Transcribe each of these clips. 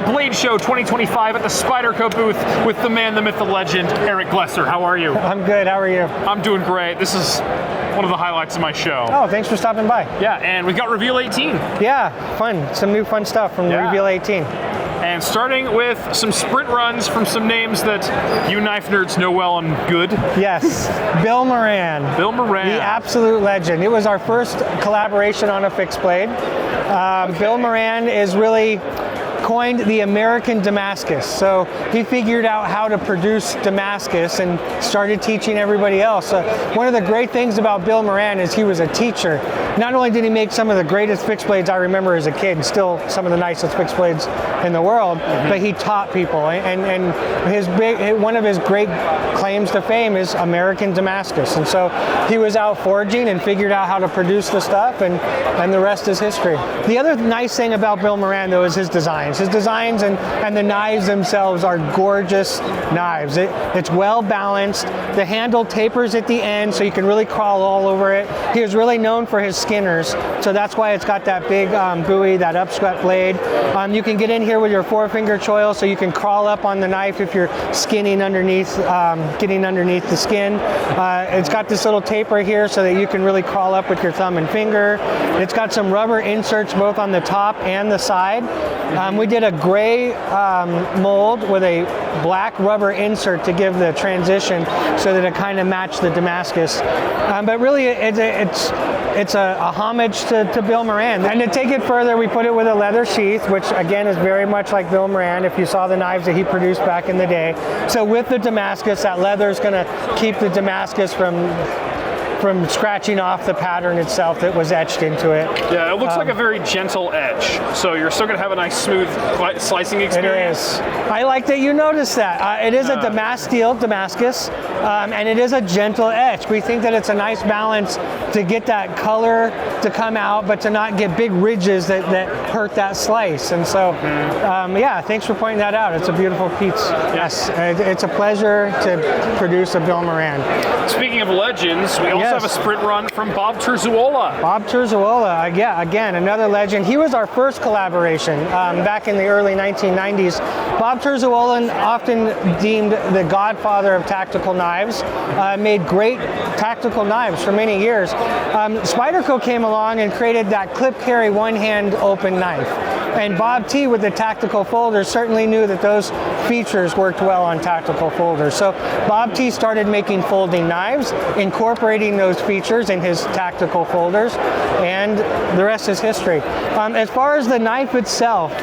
at Blade Show 2025 at the Spyderco booth with the man, the myth, the legend, Eric Glesser. How are you? I'm good. How are you? I'm doing great. This is one of the highlights of my show. Oh, thanks for stopping by. Yeah, and we've got Reveal 18. Yeah, fun. Some new fun stuff from Reveal 18. And starting with some sprint runs from some names that you knife nerds know well and good. Yes, Bill Moran. Bill Moran. The absolute legend. It was our first collaboration on a fixed blade. Bill Moran is really coined the American Damascus. So he figured out how to produce Damascus and started teaching everybody else. One of the great things about Bill Moran is he was a teacher. Not only did he make some of the greatest fixed blades I remember as a kid, and still some of the nicest fixed blades in the world, but he taught people. And one of his great claims to fame is American Damascus. And so he was out forging and figured out how to produce the stuff, and the rest is history. The other nice thing about Bill Moran, though, is his designs. His designs and the knives themselves are gorgeous knives. It's well balanced. The handle tapers at the end, so you can really crawl all over it. He was really known for his skinners, so that's why it's got that big buoy, that upswept blade. You can get in here with your four-finger choil, so you can crawl up on the knife if you're skinning underneath, getting underneath the skin. It's got this little taper here so that you can really crawl up with your thumb and finger. It's got some rubber inserts both on the top and the side. We did a gray mold with a black rubber insert to give the transition so that it kind of matched the Damascus. But really, it's a homage to Bill Moran. And to take it further, we put it with a leather sheath, which again is very much like Bill Moran if you saw the knives that he produced back in the day. So with the Damascus, that leather is going to keep the Damascus from scratching off the pattern itself that was etched into it. Yeah, it looks like a very gentle edge, so you're still going to have a nice smooth slicing experience. It is. I like that you noticed that. It is a steel Damascus, and it is a gentle edge. We think that it's a nice balance to get that color to come out, but to not get big ridges that hurt that slice. And so, yeah, thanks for pointing that out. It's a beautiful piece. Yes, it's a pleasure to produce a Bill Moran. Speaking of legends, we also have a sprint run from Bob Terzuola. Bob Terzuola, yeah, again, another legend. He was our first collaboration back in the early 1990s. Bob Terzuola, often deemed the godfather of tactical knives, made great tactical knives for many years. Spyderco came along and created that clip carry one-hand open knife. And Bob T with the tactical folders certainly knew that those features worked well on tactical folders. So Bob T started making folding knives, incorporating those features in his tactical folders, and the rest is history. As far as the knife itself,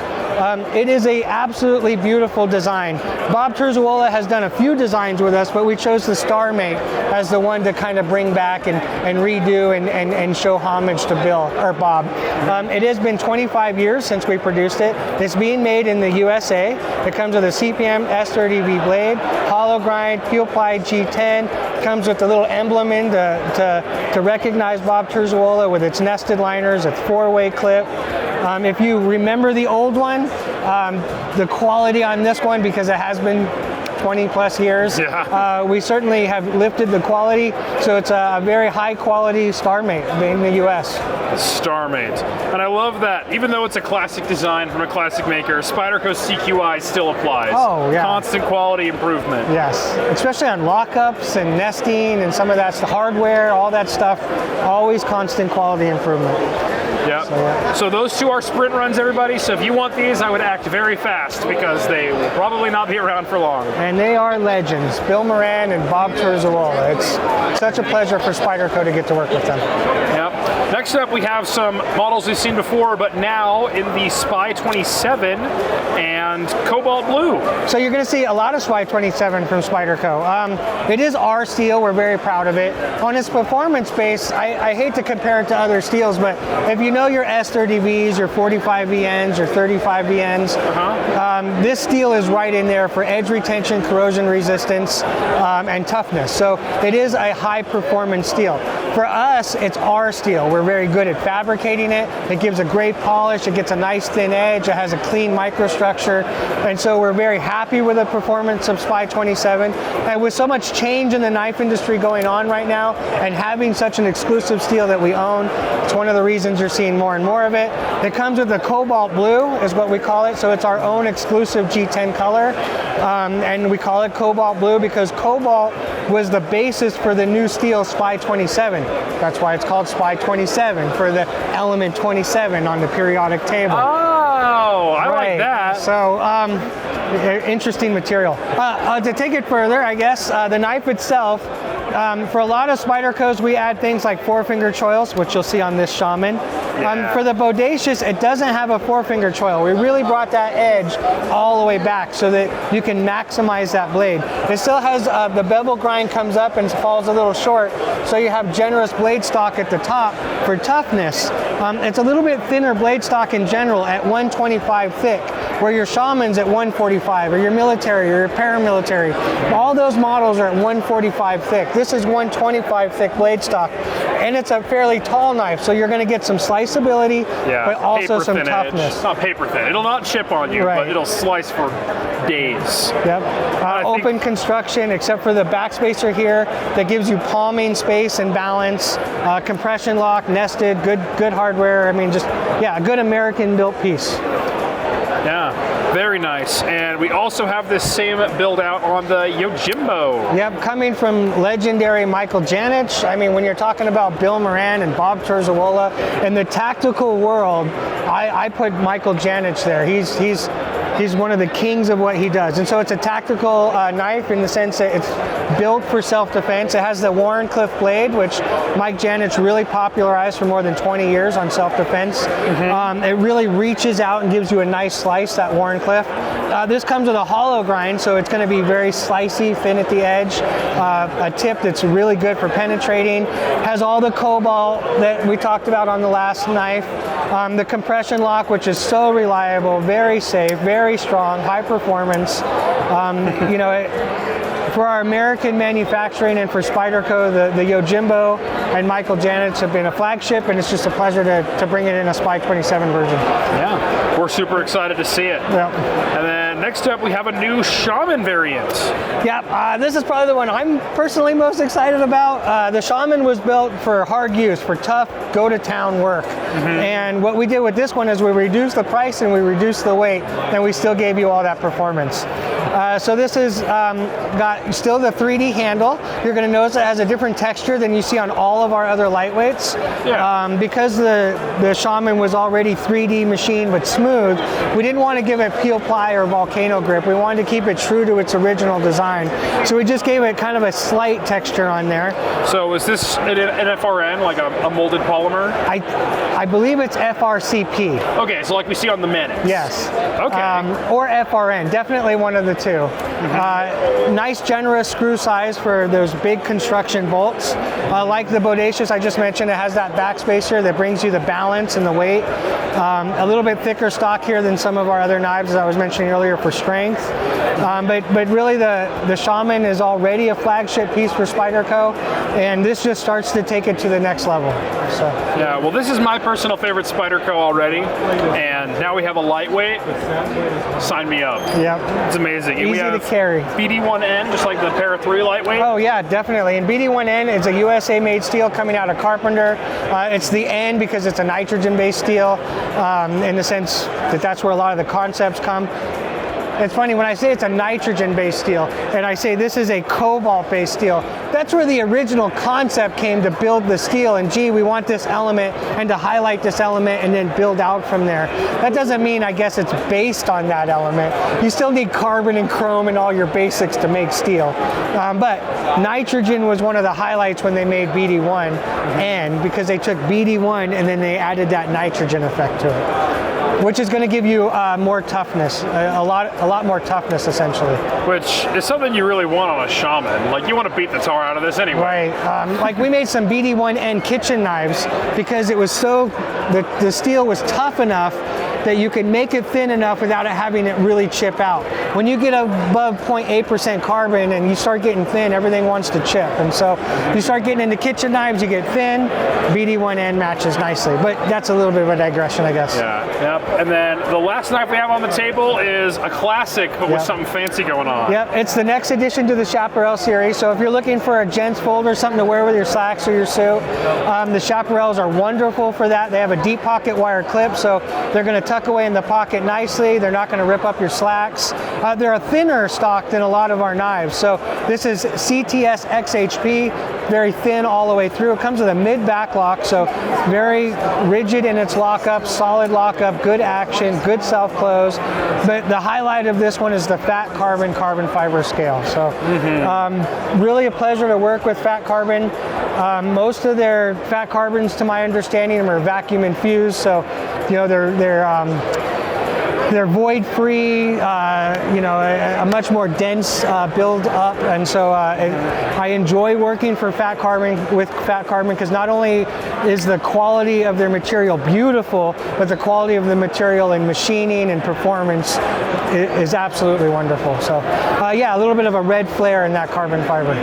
it is a absolutely beautiful design. Bob Terzuola has done a few designs with us, but we chose the Starmate as the one to kind of bring back and redo and show homage to Bob. It has been 25 years since we produced it. It's being made in the USA. It comes with a CPM S30V blade, hollow grind, peel ply G10. Comes with a little emblem in to recognize Bob Terzuola with its nested liners, its four-way clip. If you remember the old one, the quality on this one, because it has been 20 plus years, we certainly have lifted the quality, so it's a very high quality Starmate made in the US. Starmate. And I love that, even though it's a classic design from a classic maker, Spyderco CQI still applies. Oh, yeah. Constant quality improvement. Yes, especially on lockups and nesting and some of that's the hardware, all that stuff, always constant quality improvement. Yep. So those two are sprint runs, everybody. So if you want these, I would act very fast because they will probably not be around for long. And they are legends, Bill Moran and Bob Terzuola. It's such a pleasure for Spyderco to get to work with them. Yep. Next up, we have some models we've seen before, but now in the Spy 27 and Cobalt Blue. So you're going to see a lot of Spy 27 from Spyderco. It is our steel. We're very proud of it. On its performance base, I hate to compare it to other steels, but if you know your S30Vs, your 45VNs, your 35VNs, this steel is right in there for edge retention, corrosion resistance, and toughness. So it is a high performance steel. For us, it's our steel. We're very good at fabricating it. It gives a great polish. It gets a nice thin edge. It has a clean microstructure. And so we're very happy with the performance of Spy 27. And with so much change in the knife industry going on right now, and having such an exclusive steel that we own, it's one of the reasons you're seeing seeing more and more of it. It comes with the cobalt blue, is what we call it. So it's our own exclusive G10 color. And we call it cobalt blue because cobalt was the basis for the new steel Spy 27. That's why it's called Spy 27, for the element 27 on the periodic table. Oh, I like that. So, interesting material. To take it further, I guess, the knife itself, for a lot of Spydercos, we add things like 4-finger choils, which you'll see on this Shaman. Yeah. For the Bodacious, it doesn't have a 4-finger choil. We really brought that edge all the way back so that you can maximize that blade. It still has, the bevel grind comes up and falls a little short, so you have generous blade stock at the top for toughness. It's a little bit thinner blade stock in general at 125 thick, where your Shaman's at 145, or your military, or your paramilitary. All those models are at 145 thick. This is 125 thick blade stock, and it's a fairly tall knife, so you're going to get some sliceability, but also some toughness. It's not paper thin. It'll not chip on you, but it'll slice for days. Yep. Open construction, except for the backspacer here that gives you palming space and balance. Compression lock, nested, good hardware. I mean, just, yeah, a good American-built piece. Yeah, very nice. And we also have this same build out on the Yojimbo. Yep, coming from legendary Michael Janich. I mean, when you're talking about Bill Moran and Bob Terzawola, in the tactical world, I put Michael Janich there. He's one of the kings of what he does. And so it's a tactical knife in the sense that it's built for self-defense. It has the Wharncliffe blade, which Mike Janich really popularized for more than 20 years on self-defense. It really reaches out and gives you a nice slice, that Wharncliffe. This comes with a hollow grind, so it's going to be very slicey, thin at the edge. A tip that's really good for penetrating. Has all the cobalt that we talked about on the last knife. The compression lock, which is so reliable, very safe, very strong, high performance. You know, for our American manufacturing and for Spyderco, the Yojimbo and Michael Janich have been a flagship, and it's just a pleasure to bring it in a Spy 27 version. Yeah, we're super excited to see it. Yep. And then next up, we have a new Shaman variant. Yep, this is probably the one I'm personally most excited about. The Shaman was built for hard use, for tough, go-to-town work. And what we did with this one is we reduced the price and we reduced the weight, and we still gave you all that performance. So this has got still the 3D handle. You're going to notice it has a different texture than you see on all of our other lightweights. Yeah. Because the Shaman was already 3D machined but smooth, we didn't want to give it peel ply or volcano grip. We wanted to keep it true to its original design. So we just gave it kind of a slight texture on there. So is this an FRN, like a molded polymer? I believe it's FRCP. Okay, so like we see on the Manix. Yes. Okay. Or FRN, definitely one of the two. Nice generous screw size for those big construction bolts. Like the Bodacious I just mentioned, it has that backspacer that brings you the balance and the weight. A little bit thicker stock here than some of our other knives, as I was mentioning earlier, for strength. But really the Shaman is already a flagship piece for Spyderco, and this just starts to take it to the next level. So. Yeah, well, this is my personal favorite Spyderco already, and now we have a lightweight. Sign me up. Yep. It's amazing. Easy to carry. BD1N, just like the Para 3 lightweight. Oh yeah, definitely. And BD1N is a USA-made steel coming out of Carpenter. It's the N because it's a nitrogen-based steel, in the sense that that's where a lot of the concepts come. It's funny, when I say it's a nitrogen-based steel, and I say this is a cobalt-based steel, that's where the original concept came to build the steel, and gee, we want this element, and to highlight this element, and then build out from there. That doesn't mean, I guess, it's based on that element. You still need carbon and chrome and all your basics to make steel. But nitrogen was one of the highlights when they made BD1N, because they took BD1 and then they added that nitrogen effect to it, which is going to give you more toughness, a lot more toughness essentially. Which is something you really want on a Shaman. Like, you want to beat the tar out of this anyway. Right. Like, we made some BD1N kitchen knives because it was so, the steel was tough enough that you could make it thin enough without it having it really chip out. when you get above 0.8% carbon and you start getting thin, everything wants to chip. And so you start getting into kitchen knives, you get thin, BD1N matches nicely. But that's a little bit of a digression, I guess. Yeah, yep. And then the last knife we have on the table is a classic, but with something fancy going on. Yep, it's the next addition to the Chaparral series. So if you're looking for a gents folder, something to wear with your slacks or your suit, the Chaparrals are wonderful for that. They have a deep pocket wire clip, so they're going to tuck away in the pocket nicely. They're not going to rip up your slacks. They're a thinner stock than a lot of our knives. So this is CTS XHP, very thin all the way through. It comes with a mid back lock, so very rigid in its lockup, solid lockup, good action, good self close. But the highlight of this one is the fat carbon fiber scale. So really a pleasure to work with Fat Carbon. Most of their Fat Carbons, to my understanding, are vacuum infused, so you know they're void free, a much more dense build up, and so I enjoy working for Fat Carbon with Fat Carbon because not only is the quality of their material beautiful, but the quality of the material in machining and performance is absolutely wonderful. So yeah, a little bit of a red flare in that carbon fiber.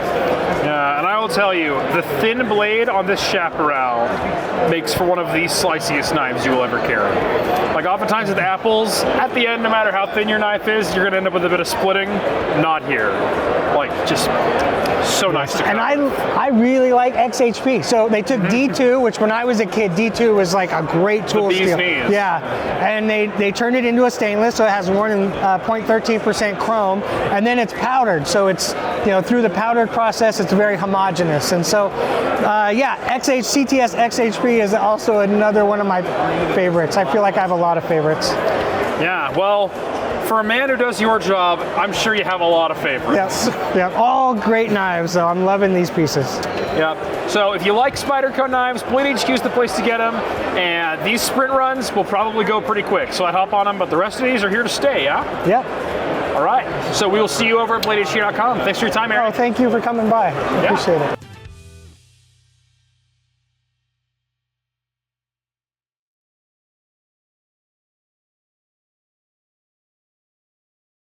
Yeah, and I will tell you, the thin blade on this Chaparral makes for one of the sliciest knives you will ever carry. Like oftentimes with apples, at the end, no matter how thin your knife is, you're gonna end up with a bit of splitting. Not here. Like, just so nice to cut. And I really like XHP. So they took D2, which when I was a kid, D2 was like a great tool steel. Yeah, and they turned it into a stainless, so it has more than 0.13% chrome, and then it's powdered. So it's, through the powdered process, it's very homogeneous. And so, yeah, CTS XHP is also another one of my favorites. I feel like I have a lot of favorites. Yeah, well, for a man who does your job, I'm sure you have a lot of favorites. Yes, yeah, all great knives, so I'm loving these pieces. Yep. So if you like Spyderco knives, Blade HQ is the place to get them, and these sprint runs will probably go pretty quick, so I'd hop on them, but the rest of these are here to stay, yeah? Yep. All right, so we will see you over at BladeHQ.com. Thanks for your time, Eric. Oh, thank you for coming by. Appreciate it.